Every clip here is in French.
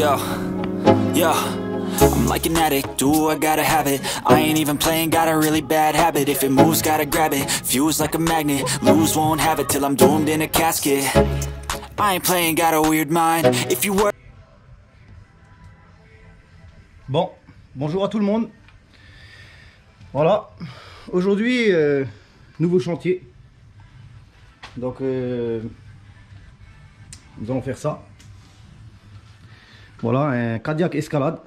Yo, yo, I'm like an addict, do I gotta have it. I ain't even playing, got a really bad habit. If it moves, gotta grab it, fuse like a magnet. Lose, won't have it till I'm doomed in a casket. I ain't playing, got a weird mind. If you were... Bon, bonjour à tout le monde. Voilà, aujourd'hui, nouveau chantier. Donc, nous allons faire ça. Voilà, un Cadillac Escalade.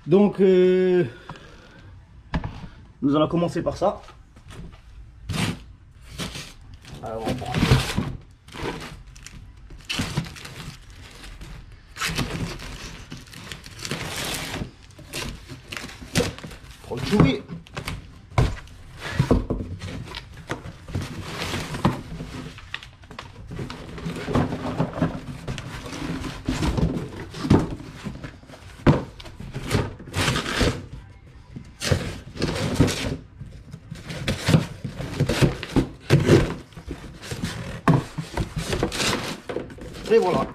Donc, nous allons commencer par ça. Alors, on prend. Prends le chouï. Et voilà.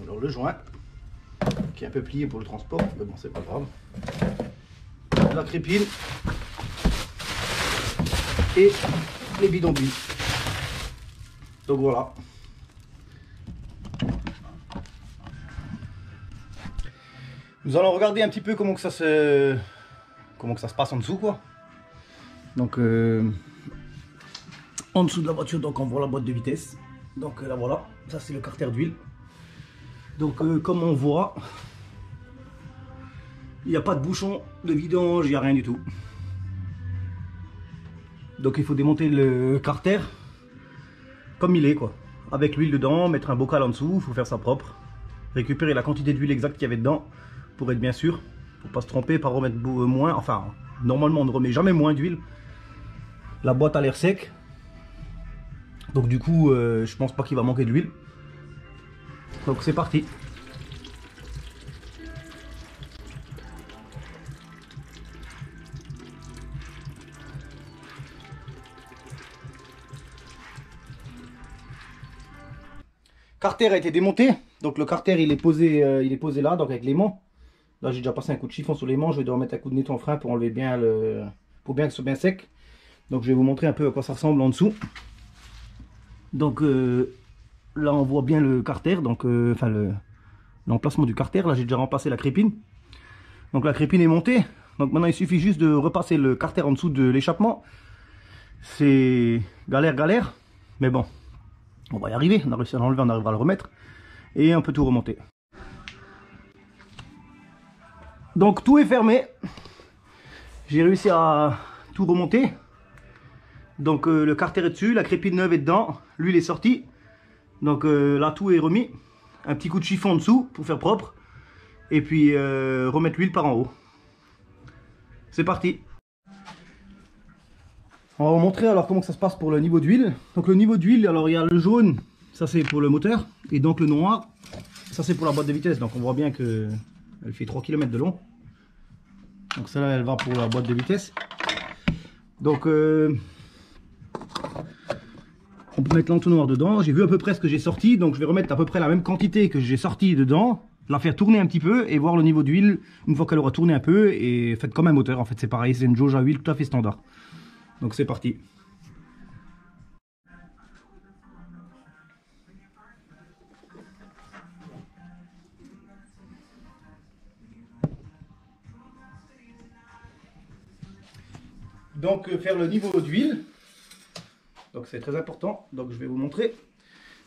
Alors le joint qui est un peu plié pour le transport, mais bon c'est pas grave. La crépine et les bidonvilles. Donc voilà. Nous allons regarder un petit peu comment que ça se passe en dessous quoi. Donc en dessous de la voiture, donc on voit la boîte de vitesse. Donc là voilà, ça c'est le carter d'huile. Donc comme on voit, il n'y a pas de bouchon de vidange, il n'y a rien du tout. Donc il faut démonter le carter comme il est quoi, avec l'huile dedans, mettre un bocal en dessous, il faut faire ça propre, récupérer la quantité d'huile exacte qu'il y avait dedans. Pour être bien sûr, pour pas se tromper, pas remettre moins, enfin normalement on ne remet jamais moins d'huile. La boîte a l'air sec, donc du coup je pense pas qu'il va manquer d'huile. Donc c'est parti. Carter a été démonté, donc le carter il est posé là, donc avec l'aimant. Là j'ai déjà passé un coup de chiffon sur l'aimant, je vais devoir mettre un coup de nettoie en frein pour enlever bien pour bien que ce soit bien sec. Donc je vais vous montrer un peu à quoi ça ressemble en dessous. Donc là on voit bien le carter, donc enfin l'emplacement du carter. Là j'ai déjà remplacé la crépine. Donc la crépine est montée. Donc maintenant il suffit juste de repasser le carter en dessous de l'échappement. C'est galère, mais bon, on va y arriver. On a réussi à l'enlever, on arrivera à le remettre et on peut tout remonter. Donc tout est fermé, j'ai réussi à tout remonter. Donc le carter est dessus, la crépine neuve est dedans, l'huile est sortie. Donc là tout est remis, un petit coup de chiffon en dessous pour faire propre. Et puis remettre l'huile par en haut. C'est parti. On va vous montrer alors comment ça se passe pour le niveau d'huile. Donc le niveau d'huile, alors il y a le jaune, ça c'est pour le moteur. Et donc le noir, ça c'est pour la boîte de vitesse. Donc on voit bien que elle fait 3 km de long. Donc celle-là elle va pour la boîte de vitesse. Donc on peut mettre l'entonnoir dedans. J'ai vu à peu près ce que j'ai sorti. Donc je vais remettre à peu près la même quantité que j'ai sorti dedans. La faire tourner un petit peu et voir le niveau d'huile une fois qu'elle aura tourné un peu. Et faites comme un moteur en fait, c'est pareil, c'est une jauge à huile tout à fait standard. Donc c'est parti. Donc faire le niveau d'huile, donc c'est très important, donc je vais vous montrer.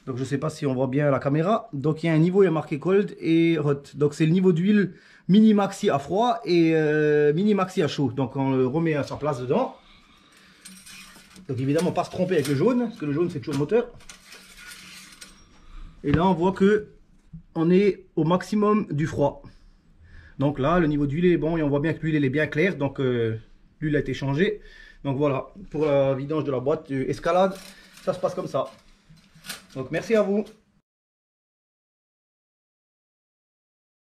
Donc je ne sais pas si on voit bien la caméra, donc il y a un niveau, il y a marqué cold et hot. Donc c'est le niveau d'huile mini maxi à froid et mini maxi à chaud. Donc on le remet à sa place dedans. Donc évidemment pas se tromper avec le jaune, parce que le jaune c'est toujours le moteur. Et là on voit que on est au maximum du froid. Donc là le niveau d'huile est bon et on voit bien que l'huile est bien claire, donc l'huile a été changée. Donc voilà, pour la vidange de la boîte Escalade, ça se passe comme ça. Donc merci à vous.